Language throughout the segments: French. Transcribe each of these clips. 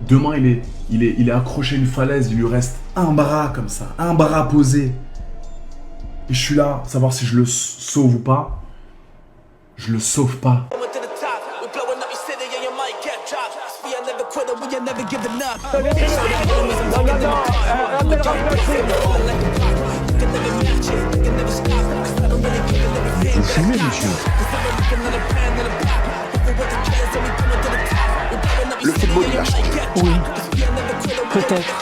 Demain, il est accroché à une falaise, il lui reste un bras comme ça, un bras posé. Et je suis là, savoir si je le sauve ou pas. Je le sauve pas. Vous fumez, monsieur. Le football, il a changé. Oui, peut-être.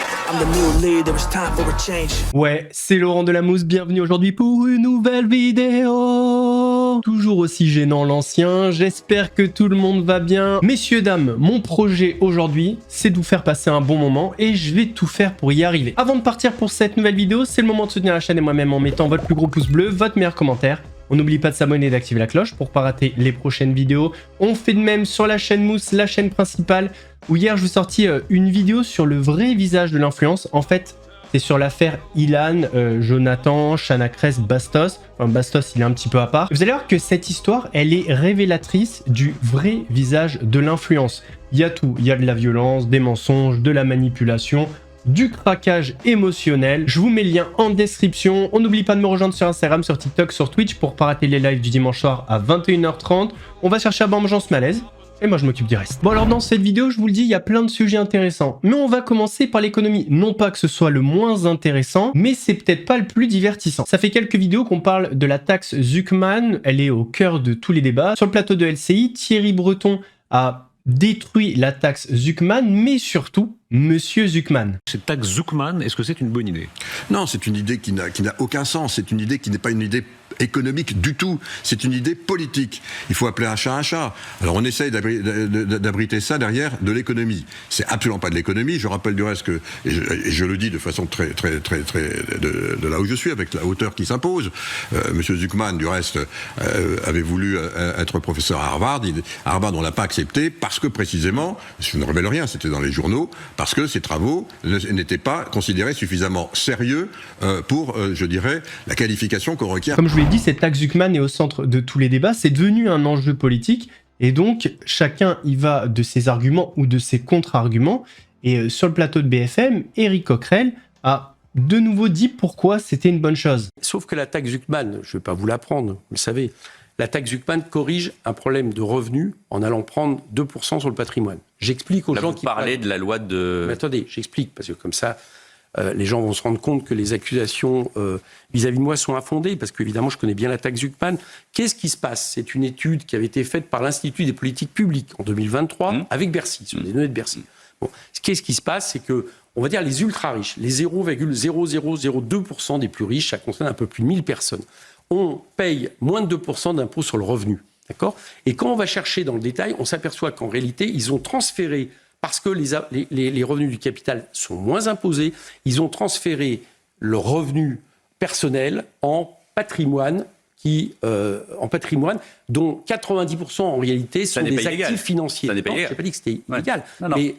Ouais, c'est Laurent Delamousse, bienvenue aujourd'hui pour une nouvelle vidéo. Toujours aussi gênant l'ancien, j'espère que tout le monde va bien. Messieurs, dames, mon projet aujourd'hui, c'est de vous faire passer un bon moment et je vais tout faire pour y arriver. Avant de partir pour cette nouvelle vidéo, c'est le moment de soutenir la chaîne et moi-même en mettant votre plus gros pouce bleu, votre meilleur commentaire. On n'oublie pas de s'abonner et d'activer la cloche pour ne pas rater les prochaines vidéos. On fait de même sur la chaîne Mousse, la chaîne principale, où hier je vous ai sorti une vidéo sur le vrai visage de l'influence. En fait, c'est sur l'affaire Ilan, Jonathan, Chana Cres, Bastos. Enfin, Bastos, il est un petit peu à part. Vous allez voir que cette histoire, elle est révélatrice du vrai visage de l'influence. Il y a tout. Il y a de la violence, des mensonges, de la manipulation, du craquage émotionnel. Je vous mets le lien en description. On n'oublie pas de me rejoindre sur Instagram, sur TikTok, sur Twitch pour pas rater les lives du dimanche soir à 21h30. On va chercher à Vengeance Malaise. Et moi je m'occupe du reste. Bon alors dans cette vidéo, je vous le dis, il y a plein de sujets intéressants. Mais on va commencer par l'économie. Non pas que ce soit le moins intéressant, mais c'est peut-être pas le plus divertissant. Ça fait quelques vidéos qu'on parle de la taxe Zuckman. Elle est au cœur de tous les débats. Sur le plateau de LCI, Thierry Breton a détruit la taxe Zuckman, mais surtout Monsieur Zuckman. Cette taxe Zuckman, est-ce que c'est une bonne idée? Non, c'est une idée qui n'a aucun sens. C'est une idée qui n'est pas une idée économique du tout. C'est une idée politique. Il faut appeler un chat un chat. Alors on essaye d'abriter ça derrière de l'économie. C'est absolument pas de l'économie. Je rappelle du reste que, et je le dis de façon très de là où je suis, avec la hauteur qui s'impose. Monsieur Zuckman, du reste, avait voulu être professeur à Harvard. Harvard, on l'a pas accepté parce que précisément, je ne révèle rien, c'était dans les journaux, parce que ses travaux n'étaient pas considérés suffisamment sérieux pour, je dirais, la qualification qu'on requiert. Comme je vous l'ai dit, cette taxe Zuckman est au centre de tous les débats, c'est devenu un enjeu politique, et donc chacun y va de ses arguments ou de ses contre-arguments, et sur le plateau de BFM, Éric Coquerel a de nouveau dit pourquoi c'était une bonne chose. Sauf que la taxe Zuckman, je ne vais pas vous l'apprendre, vous le savez, la taxe Zuckman corrige un problème de revenus en allant prendre 2% sur le patrimoine. J'explique aux gens qui parlez de la loi de... Mais attendez, j'explique, parce que comme ça, les gens vont se rendre compte que les accusations vis-à-vis de moi sont infondées, parce qu'évidemment, je connais bien la taxe Zuckman. Qu'est-ce qui se passe? C'est une étude qui avait été faite par l'Institut des politiques publiques en 2023 avec Bercy, sur les données de Bercy. Bon, qu'est-ce qui se passe? C'est que, on va dire, les ultra-riches, les 0,0002% des plus riches, ça concerne un peu plus de 1000 personnes, on paye moins de 2% d'impôt sur le revenu. D'accord? Et quand on va chercher dans le détail, on s'aperçoit qu'en réalité, ils ont transféré, parce que les revenus du capital sont moins imposés, ils ont transféré le revenu personnel en patrimoine, dont 90% en réalité sont des actifs financiers. Je n'ai pas dit que c'était illégal. Mais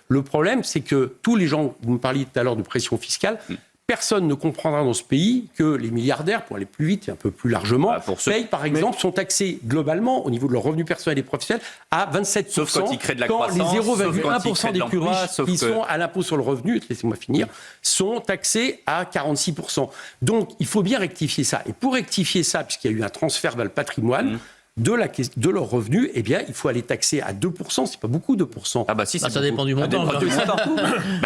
le problème, c'est que tous les gens, vous me parliez tout à l'heure de pression fiscale, personne ne comprendra dans ce pays que les milliardaires, pour aller plus vite et un peu plus largement, payent, par exemple, sont taxés globalement, au niveau de leur revenu personnel et professionnel, à 27%. Sauf quand ils créent de la croissance. Les 0,1% des plus riches qui sont à l'impôt sur le revenu, laissez-moi finir, sont taxés à 46%. Donc, il faut bien rectifier ça. Et pour rectifier ça, puisqu'il y a eu un transfert vers le patrimoine, de leurs revenus, eh bien, il faut aller taxer à 2%. C'est pas beaucoup, 2%. Ah bah si, ça dépend du montant.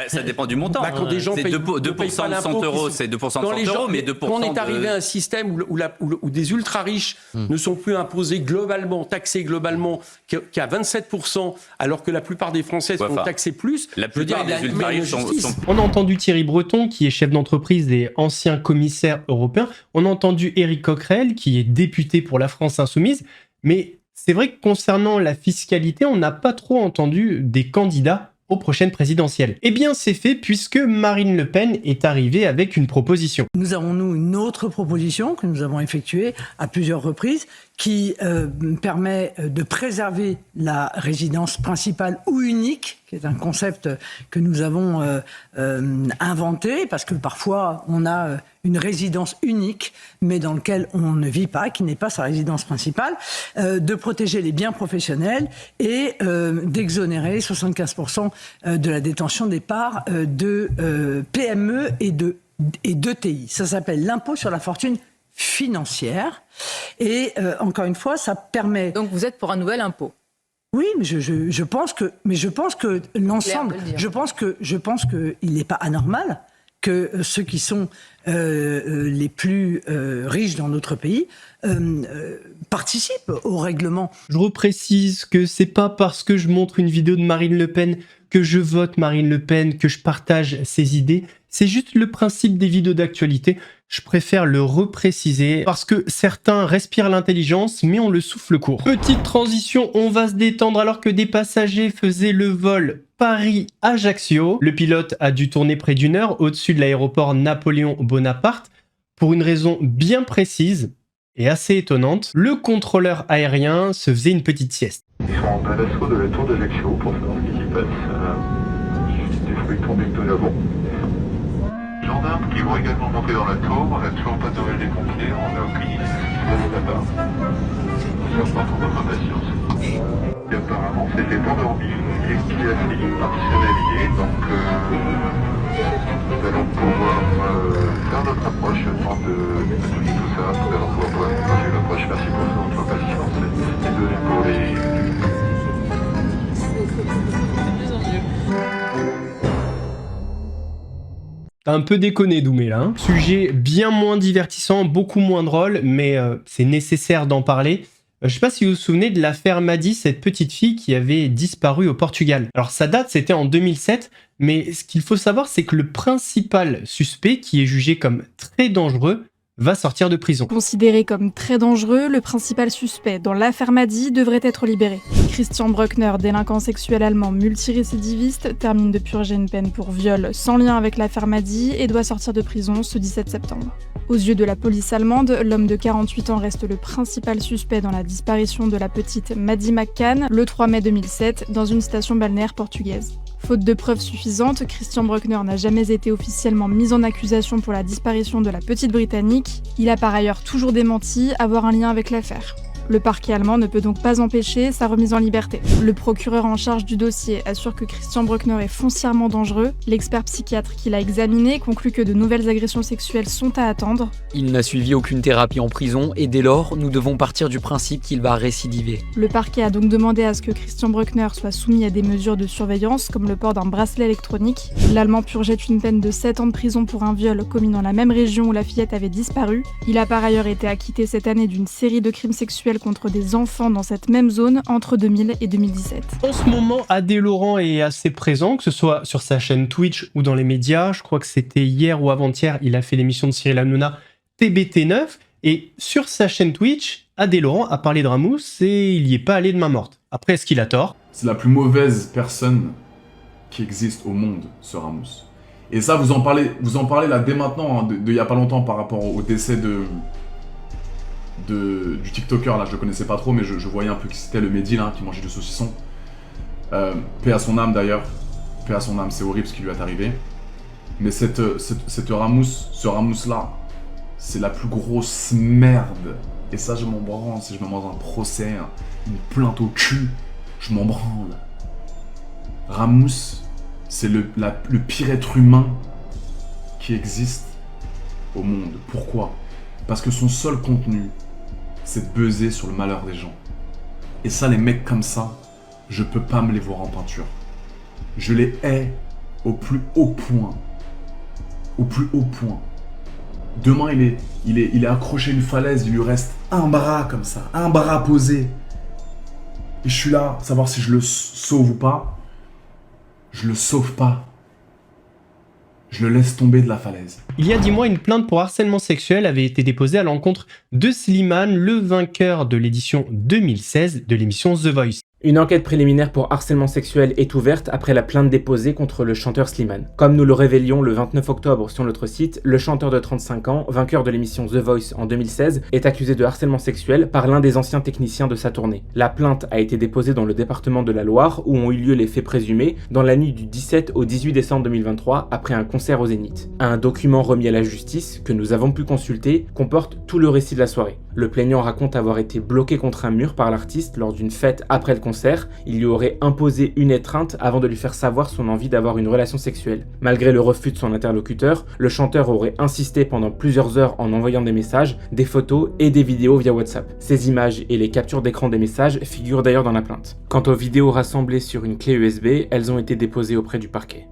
Ça dépend du montant. Quand des gens payent 2% de 100 euros, c'est 2% de 100 euros, mais 2% Quand on est arrivé à un système où des ultra-riches ne sont plus imposés globalement, taxés globalement, qu'à 27%, alors que la plupart des Français sont taxés plus. La plupart des ultra-riches sont... On a entendu Thierry Breton, qui est chef d'entreprise et ancien commissaire européen. On a entendu Éric Coquerel, qui est député pour la France Insoumise. Mais c'est vrai que concernant la fiscalité, on n'a pas trop entendu des candidats aux prochaines présidentielles. Eh bien, c'est fait puisque Marine Le Pen est arrivée avec une proposition. Nous avons, nous, une autre proposition que nous avons effectuée à plusieurs reprises qui permet de préserver la résidence principale ou unique, qui est un concept que nous avons inventé, parce que parfois on a une résidence unique, mais dans laquelle on ne vit pas, qui n'est pas sa résidence principale, de protéger les biens professionnels et d'exonérer 75% de la détention des parts de PME et d'ETI. Ça s'appelle l'impôt sur la fortune financière. Et encore une fois, ça permet... Donc vous êtes pour un nouvel impôt? Oui, mais je pense que l'ensemble, je pense que il n'est pas anormal que ceux qui sont les plus riches dans notre pays participent au règlement. Je reprécise que c'est pas parce que je montre une vidéo de Marine Le Pen que je vote Marine Le Pen, que je partage ses idées. C'est juste le principe des vidéos d'actualité. Je préfère le repréciser parce que certains respirent l'intelligence, mais on le souffle court. Petite transition, on va se détendre alors que des passagers faisaient le vol Paris-Ajaccio. Le pilote a dû tourner près d'1 heure au-dessus de l'aéroport Napoléon Bonaparte pour une raison bien précise et assez étonnante. Le contrôleur aérien se faisait une petite sieste. Ils sont à l'assaut de la tour d'Ajaccio pour savoir ce qui s'y passe. Des feuilletons d'Ectonavon. Gendarmes qui vont également monter dans la tour. On n'a toujours pas de nouvelles des pompiers. On n'a aucune idée de ce qui se passe là-bas. Nous sommes pour votre patience. Et apparemment, c'était endormi et qui a fini par se réveiller. Donc, nous allons pouvoir faire notre approche le temps de nettoyer tout ça. Nous allons pouvoir faire l'approche. Merci pour votre patience. Et désolé pour les... T'as un peu déconné, Doumé, là. Hein. Sujet bien moins divertissant, beaucoup moins drôle, mais c'est nécessaire d'en parler. Je sais pas si vous vous souvenez de l'affaire Madi, cette petite fille qui avait disparu au Portugal. Alors sa date, c'était en 2007, mais ce qu'il faut savoir, c'est que le principal suspect, qui est jugé comme très dangereux, va sortir de prison. Considéré comme très dangereux, le principal suspect dans l'affaire Madi devrait être libéré. Christian Bruckner, délinquant sexuel allemand multirécidiviste, termine de purger une peine pour viol sans lien avec l'affaire Madi et doit sortir de prison ce 17 septembre. Aux yeux de la police allemande, l'homme de 48 ans reste le principal suspect dans la disparition de la petite Maddie McCann le 3 mai 2007 dans une station balnéaire portugaise. Faute de preuves suffisantes, Christian Bruckner n'a jamais été officiellement mis en accusation pour la disparition de la petite Britannique. Il a par ailleurs toujours démenti avoir un lien avec l'affaire. Le parquet allemand ne peut donc pas empêcher sa remise en liberté. Le procureur en charge du dossier assure que Christian Bruckner est foncièrement dangereux. L'expert psychiatre qui l'a examiné conclut que de nouvelles agressions sexuelles sont à attendre. Il n'a suivi aucune thérapie en prison et dès lors, nous devons partir du principe qu'il va récidiver. Le parquet a donc demandé à ce que Christian Bruckner soit soumis à des mesures de surveillance comme le port d'un bracelet électronique. L'Allemand purgeait une peine de 7 ans de prison pour un viol commis dans la même région où la fillette avait disparu. Il a par ailleurs été acquitté cette année d'une série de crimes sexuels contre des enfants dans cette même zone entre 2000 et 2017. En ce moment, Adé Laurent est assez présent, que ce soit sur sa chaîne Twitch ou dans les médias. Je crois que c'était hier ou avant-hier, il a fait l'émission de Cyril Hanouna TBT9. Et sur sa chaîne Twitch, Adé Laurent a parlé de Ramous et il n'y est pas allé de main morte. Après, est-ce qu'il a tort? C'est la plus mauvaise personne qui existe au monde, ce Ramous. Et ça, vous en parlez là dès maintenant, hein, de il y a pas longtemps par rapport au décès du TikToker, là je le connaissais pas trop, mais je voyais un peu qui c'était, le Mehdi là, qui mangeait du saucisson. Paix à son âme d'ailleurs, paix à son âme, c'est horrible ce qui lui est arrivé. Mais cette Ramous, ce Ramous là, c'est la plus grosse merde. Et ça je m'en branle, si je me mets dans un procès, une plainte au cul, je m'en branle. Ramous, c'est le pire être humain qui existe au monde. Pourquoi? Parce que son seul contenu, c'est de buzzer sur le malheur des gens. Et ça, les mecs comme ça, je peux pas me les voir en peinture. Je les hais au plus haut point. Au plus haut point. Demain, il est accroché à une falaise, il lui reste un bras comme ça, un bras posé. Et je suis là, savoir si je le sauve ou pas. Je le sauve pas. Je le laisse tomber de la falaise. Il y a 10 mois, une plainte pour harcèlement sexuel avait été déposée à l'encontre de Slimane, le vainqueur de l'édition 2016 de l'émission The Voice. Une enquête préliminaire pour harcèlement sexuel est ouverte après la plainte déposée contre le chanteur Slimane. Comme nous le révélions le 29 octobre sur notre site, le chanteur de 35 ans, vainqueur de l'émission The Voice en 2016, est accusé de harcèlement sexuel par l'un des anciens techniciens de sa tournée. La plainte a été déposée dans le département de la Loire, où ont eu lieu les faits présumés, dans la nuit du 17 au 18 décembre 2023, après un concert au Zénith. Un document remis à la justice, que nous avons pu consulter, comporte tout le récit de la soirée. Le plaignant raconte avoir été bloqué contre un mur par l'artiste lors d'une fête après le concert. Il lui aurait imposé une étreinte avant de lui faire savoir son envie d'avoir une relation sexuelle. Malgré le refus de son interlocuteur, le chanteur aurait insisté pendant plusieurs heures en envoyant des messages, des photos et des vidéos via WhatsApp. Ces images et les captures d'écran des messages figurent d'ailleurs dans la plainte. Quant aux vidéos rassemblées sur une clé USB, elles ont été déposées auprès du parquet.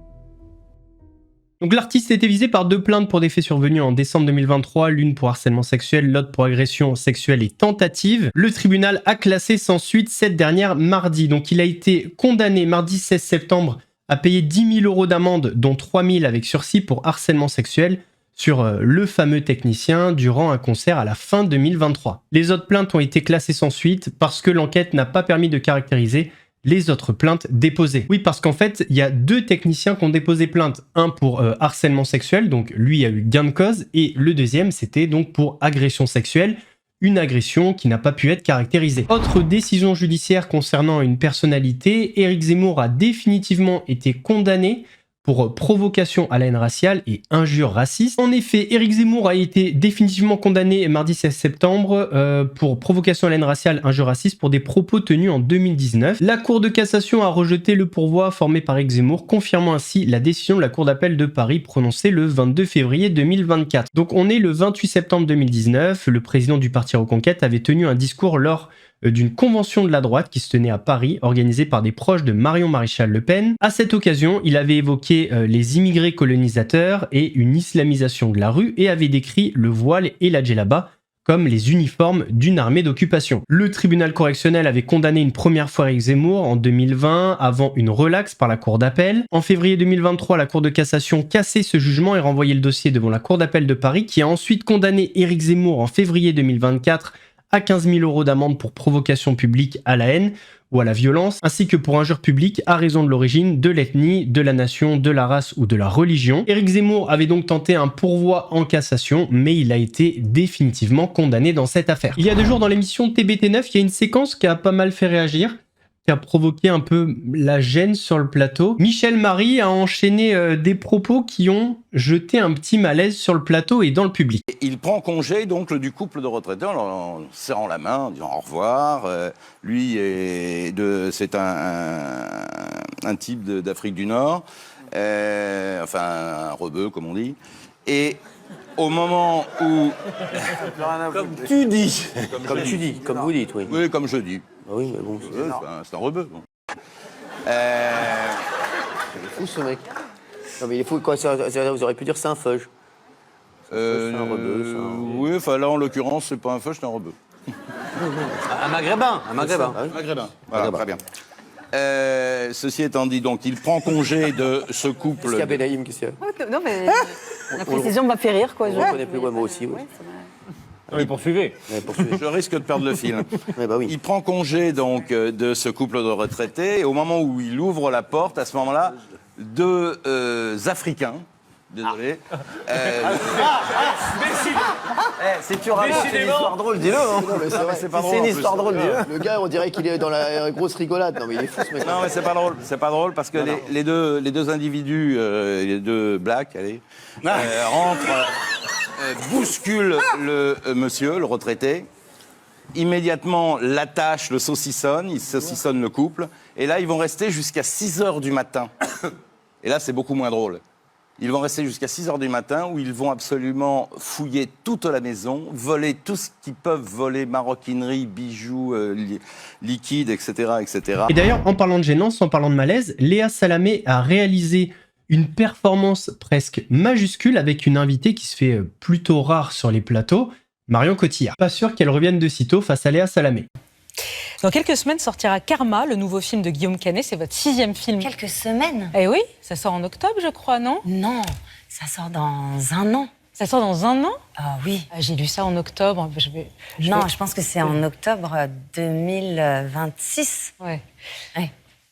Donc l'artiste était visé par 2 plaintes pour des faits survenus en décembre 2023, l'une pour harcèlement sexuel, l'autre pour agression sexuelle et tentative. Le tribunal a classé sans suite cette dernière mardi. Donc il a été condamné mardi 16 septembre à payer 10 000 € d'amende, dont 3 000 avec sursis pour harcèlement sexuel sur le fameux technicien durant un concert à la fin 2023. Les autres plaintes ont été classées sans suite parce que l'enquête n'a pas permis de caractériser les autres plaintes déposées. Oui, parce qu'en fait, il y a 2 techniciens qui ont déposé plainte. Un pour harcèlement sexuel, donc lui a eu gain de cause, et le deuxième, c'était donc pour agression sexuelle, une agression qui n'a pas pu être caractérisée. Autre décision judiciaire concernant une personnalité, Éric Zemmour a définitivement été condamné pour provocation à la haine raciale et injure raciste. En effet, Éric Zemmour a été définitivement condamné mardi 16 septembre pour provocation à la haine raciale, injure raciste pour des propos tenus en 2019. La Cour de cassation a rejeté le pourvoi formé par Éric Zemmour, confirmant ainsi la décision de la Cour d'appel de Paris prononcée le 22 février 2024. Donc on est le 28 septembre 2019, le président du Parti Reconquête avait tenu un discours lors d'une convention de la droite qui se tenait à Paris, organisée par des proches de Marion Maréchal Le Pen. À cette occasion, il avait évoqué les immigrés colonisateurs et une islamisation de la rue et avait décrit le voile et la djellaba comme les uniformes d'une armée d'occupation. Le tribunal correctionnel avait condamné une première fois Éric Zemmour en 2020 avant une relaxe par la cour d'appel. En février 2023, la cour de cassation cassait ce jugement et renvoyait le dossier devant la cour d'appel de Paris qui a ensuite condamné Éric Zemmour en février 2024 à 15 000 € d'amende pour provocation publique à la haine ou à la violence, ainsi que pour injure publique à raison de l'origine, de l'ethnie, de la nation, de la race ou de la religion. Éric Zemmour avait donc tenté un pourvoi en cassation, mais il a été définitivement condamné dans cette affaire. Il y a 2 jours dans l'émission TBT9, il y a une séquence qui a pas mal fait réagir, qui a provoqué un peu la gêne sur le plateau. Michel Marie a enchaîné des propos qui ont jeté un petit malaise sur le plateau et dans le public. Il prend congé donc du couple de retraités en serrant la main, en disant au revoir. Lui, c'est un type d'Afrique du Nord, enfin un rebeu comme on dit. Et au moment où... Comme tu dis. Comme vous dites, oui. Oui, comme je dis. Oui, mais bon, c'est un rebeu. Bon. Il est fou ce mec. Non mais il est fou, quoi, vous auriez pu dire c'est un feuge. C'est un rebeu, Oui, enfin là en l'occurrence c'est pas un feuge, c'est un rebeu. Un maghrébin. Un maghrébin. Maghrébin. Voilà, très bien. Ceci étant dit, donc il prend congé de ce couple. Qu'est-ce qu'il y a Benaïm, qu'est-ce qu'il y a? Non mais la précision m'a fait rire quoi. Je ne reconnais plus, moi aussi. Oui. Non, mais poursuivez. Je risque de perdre le fil. Bah oui. Il prend congé donc de ce couple de retraités et au moment où il ouvre la porte, à ce moment-là, 2 Africains. Désolé. Si tu racontes une histoire drôle, dis-le. Hein. C'est une histoire drôle, dis-le. Le gars, on dirait qu'il est dans la grosse rigolade. Non, mais il est fou ce mec. Non, mais c'est pas drôle. C'est pas drôle parce que les deux individus, les 2 blacks, rentrent, bousculent le monsieur, le retraité. Immédiatement, l'attache, le saucissonne, ils saucissonnent le couple. Et là, ils vont rester jusqu'à 6 h du matin. Et là, c'est beaucoup moins drôle. Ils vont rester jusqu'à 6 h du matin où ils vont absolument fouiller toute la maison, voler tout ce qu'ils peuvent voler, maroquinerie, bijoux, liquides, etc., etc. Et d'ailleurs, en parlant de gênance, en parlant de malaise, Léa Salamé a réalisé une performance presque majuscule avec une invitée qui se fait plutôt rare sur les plateaux, Marion Cotillard. Pas sûr qu'elle revienne de sitôt face à Léa Salamé. Dans quelques semaines sortira Karma, le nouveau film de Guillaume Canet. C'est votre 6e film. Quelques semaines? Eh oui, ça sort en octobre, je crois, non? Non, ça sort dans 1 an. Ça sort dans un an? Ah oui. J'ai lu ça en octobre. Non, je pense que c'est en octobre 2026. Ouais.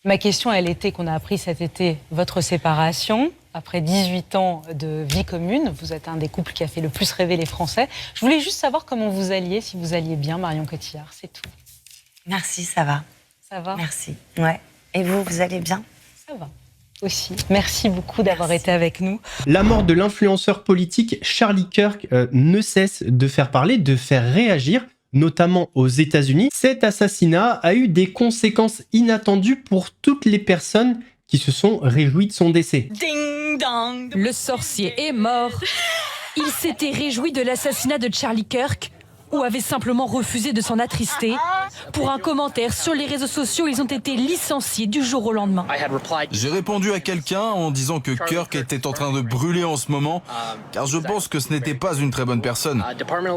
Ma question, elle était qu'on a appris cet été votre séparation. Après 18 ans de vie commune, vous êtes un des couples qui a fait le plus rêver les Français. Je voulais juste savoir comment vous alliez, si vous alliez bien, Marion Cotillard, c'est tout. Merci, ça va. Ça va? Merci. Ouais. Et vous allez bien? Ça va. Aussi. Merci beaucoup d'avoir été avec nous. La mort de l'influenceur politique Charlie Kirk ne cesse de faire parler, de faire réagir, notamment aux États-Unis. Cet assassinat a eu des conséquences inattendues pour toutes les personnes qui se sont réjouies de son décès. Ding dong. Le sorcier est mort. Il s'était réjoui de l'assassinat de Charlie Kirk ou avait simplement refusé de s'en attrister. Pour un commentaire sur les réseaux sociaux, ils ont été licenciés du jour au lendemain. J'ai répondu à quelqu'un en disant que Kirk était en train de brûler en ce moment, car je pense que ce n'était pas une très bonne personne.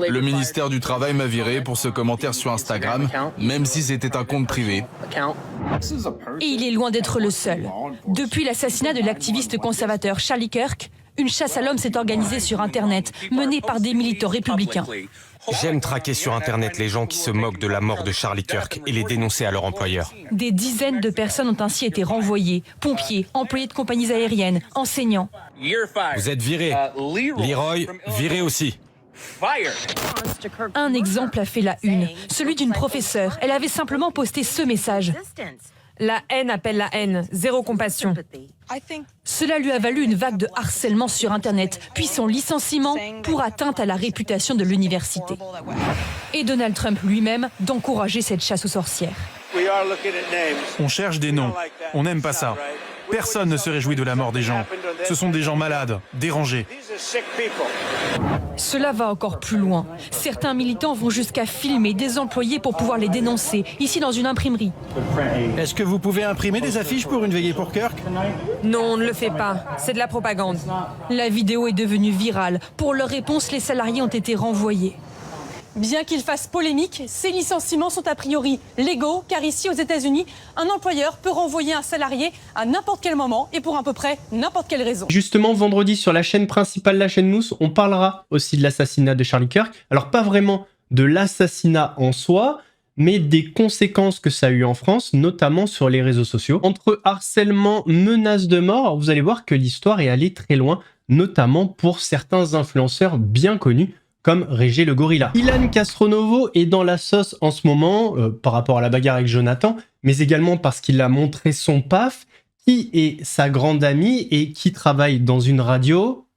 Le ministère du Travail m'a viré pour ce commentaire sur Instagram, même si c'était un compte privé. Et il est loin d'être le seul. Depuis l'assassinat de l'activiste conservateur Charlie Kirk, une chasse à l'homme s'est organisée sur Internet, menée par des militants républicains. J'aime traquer sur Internet les gens qui se moquent de la mort de Charlie Kirk et les dénoncer à leur employeur. Des dizaines de personnes ont ainsi été renvoyées. Pompiers, employés de compagnies aériennes, enseignants. Vous êtes viré. Leroy, viré aussi. Un exemple a fait la une, celui d'une professeure. Elle avait simplement posté ce message. La haine appelle la haine, zéro compassion. Cela lui a valu une vague de harcèlement sur Internet, puis son licenciement pour atteinte à la réputation de l'université. Et Donald Trump lui-même d'encourager cette chasse aux sorcières. On cherche des noms. On n'aime pas ça. Personne ne se réjouit de la mort des gens. Ce sont des gens malades, dérangés. Cela va encore plus loin. Certains militants vont jusqu'à filmer des employés pour pouvoir les dénoncer, ici dans une imprimerie. Est-ce que vous pouvez imprimer des affiches pour une veillée pour Kirk? Non, on ne le fait pas. C'est de la propagande. La vidéo est devenue virale. Pour leur réponse, les salariés ont été renvoyés. Bien qu'ils fassent polémique, ces licenciements sont a priori légaux, car ici aux États-Unis, un employeur peut renvoyer un salarié à n'importe quel moment et pour à peu près n'importe quelle raison. Justement, vendredi, sur la chaîne principale, la chaîne Mousse, on parlera aussi de l'assassinat de Charlie Kirk. Alors, pas vraiment de l'assassinat en soi, mais des conséquences que ça a eu en France, notamment sur les réseaux sociaux. Entre harcèlement, menaces de mort, vous allez voir que l'histoire est allée très loin, notamment pour certains influenceurs bien connus, comme Régé le Gorilla. Ilan Castronovo est dans la sauce en ce moment, par rapport à la bagarre avec Jonathan, mais également parce qu'il a montré son PAF, qui est sa grande amie et qui travaille dans une radio,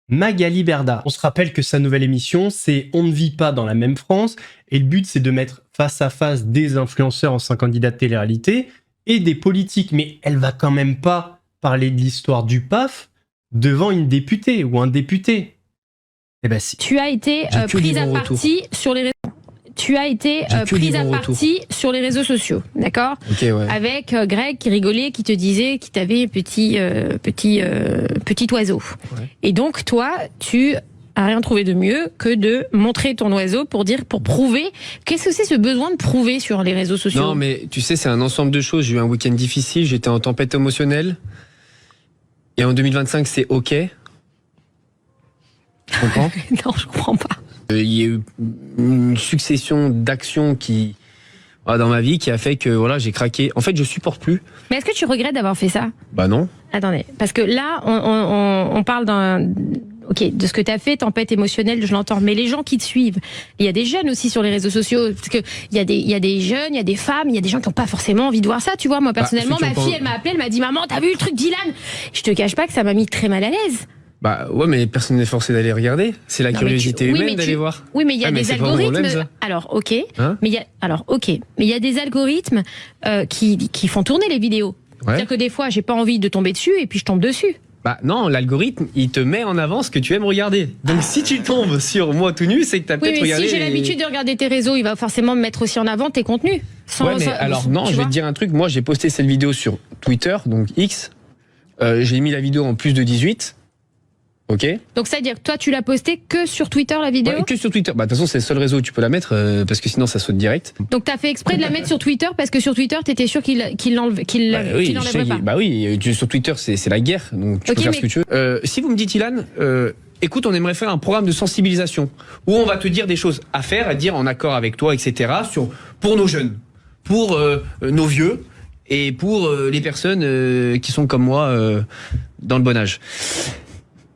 Magali Berda. On se rappelle que sa nouvelle émission, c'est On ne vit pas dans la même France, et le but c'est de mettre face à face des influenceurs en 5 candidats de télé-réalité et des politiques, mais elle va quand même pas parler de l'histoire du PAF devant une députée ou un député. Eh ben si. Tu as été prise à partie sur les réseaux. Tu as été prise à partie sur les réseaux sociaux, d'accord? Okay, ouais. Avec Greg qui rigolait, qui te disait qu'il t'avait petit oiseau. Ouais. Et donc toi, tu as rien trouvé de mieux que de montrer ton oiseau pour prouver. Qu'est-ce que c'est ce besoin de prouver sur les réseaux sociaux? Non, mais tu sais, c'est un ensemble de choses. J'ai eu un week-end difficile, j'étais en tempête émotionnelle. Et en 2025, c'est OK. Tu comprends? Non, je comprends pas. Il y a eu une succession d'actions dans ma vie qui a fait que voilà, j'ai craqué. En fait, je supporte plus. Mais est-ce que tu regrettes d'avoir fait ça? Bah non. Attendez, parce que là, on parle de ce que tu as fait, tempête émotionnelle, je l'entends. Mais les gens qui te suivent, il y a des jeunes aussi sur les réseaux sociaux. Parce que il y a des jeunes, il y a des femmes, il y a des gens qui n'ont pas forcément envie de voir ça. Tu vois, moi personnellement, ma fille, elle m'a appelé, elle m'a dit maman, t'as vu le truc d'Ilan? Je te cache pas que ça m'a mis très mal à l'aise. Bah ouais, mais personne n'est forcé d'aller regarder. C'est la curiosité humaine d'aller voir. Oui, mais il y a des algorithmes. Alors ok, mais il y a des algorithmes qui font tourner les vidéos. Ouais. C'est-à-dire que des fois, j'ai pas envie de tomber dessus et puis je tombe dessus. Bah non, l'algorithme, il te met en avant ce que tu aimes regarder. Donc si tu tombes sur moi tout nu, c'est que t'as peut-être regardé. Si j'ai l'habitude de regarder tes réseaux, il va forcément me mettre aussi en avant tes contenus. Alors non, je vais te dire un truc. Moi, j'ai posté cette vidéo sur Twitter, donc X. J'ai mis la vidéo en plus de 18. Ok. Donc ça veut dire que toi tu l'as posté que sur Twitter la vidéo? Ouais, que sur Twitter. Bah de toute façon c'est le seul réseau où tu peux la mettre parce que sinon ça saute direct. Donc t'as fait exprès de la mettre sur Twitter parce que sur Twitter t'étais sûr qu'il l'enlèverait pas? Bah oui, sur Twitter c'est la guerre, donc tu peux faire ce que tu veux. Si vous me dites Ilan, écoute, on aimerait faire un programme de sensibilisation où on va te dire des choses à faire, à dire en accord avec toi, etc. Pour nos jeunes, pour nos vieux et pour les personnes qui sont comme moi dans le bon âge.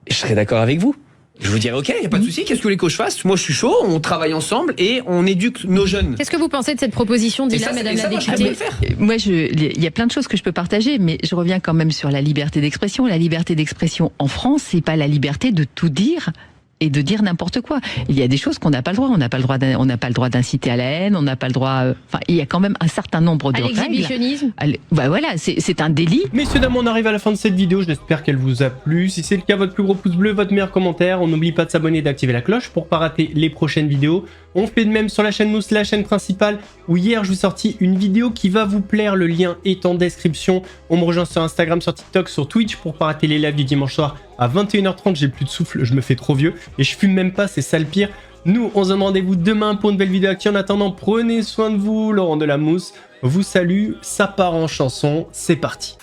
Je serais d'accord avec vous. Je vous dirais, ok, il n'y a pas de souci, qu'est-ce que vous voulez que je fasse? Moi, je suis chaud, on travaille ensemble et on éduque nos jeunes. Qu'est-ce que vous pensez de cette proposition, Dylan, madame la députée? Moi, il y a plein de choses que je peux partager, mais je reviens quand même sur la liberté d'expression. La liberté d'expression en France, c'est pas la liberté de tout dire et de dire n'importe quoi. Il y a des choses qu'on n'a pas le droit. On n'a pas le droit d'inciter à la haine, on n'a pas le droit... Enfin, il y a quand même un certain nombre de règles. L'exhibitionnisme. Bah voilà, c'est un délit. Messieurs, dames, on arrive à la fin de cette vidéo. J'espère qu'elle vous a plu. Si c'est le cas, votre plus gros pouce bleu, votre meilleur commentaire. On n'oublie pas de s'abonner et d'activer la cloche pour pas rater les prochaines vidéos. On fait de même sur la chaîne Mousse, la chaîne principale, où hier je vous ai sorti une vidéo qui va vous plaire. Le lien est en description. On me rejoint sur Instagram, sur TikTok, sur Twitch pour pas rater les lives du dimanche soir à 21h30. J'ai plus de souffle, je me fais trop vieux et je fume même pas, c'est ça le pire. Nous, on se donne rendez-vous demain pour une nouvelle vidéo actu. En attendant, prenez soin de vous. Laurent de la Mousse vous salue. Ça part en chanson. C'est parti.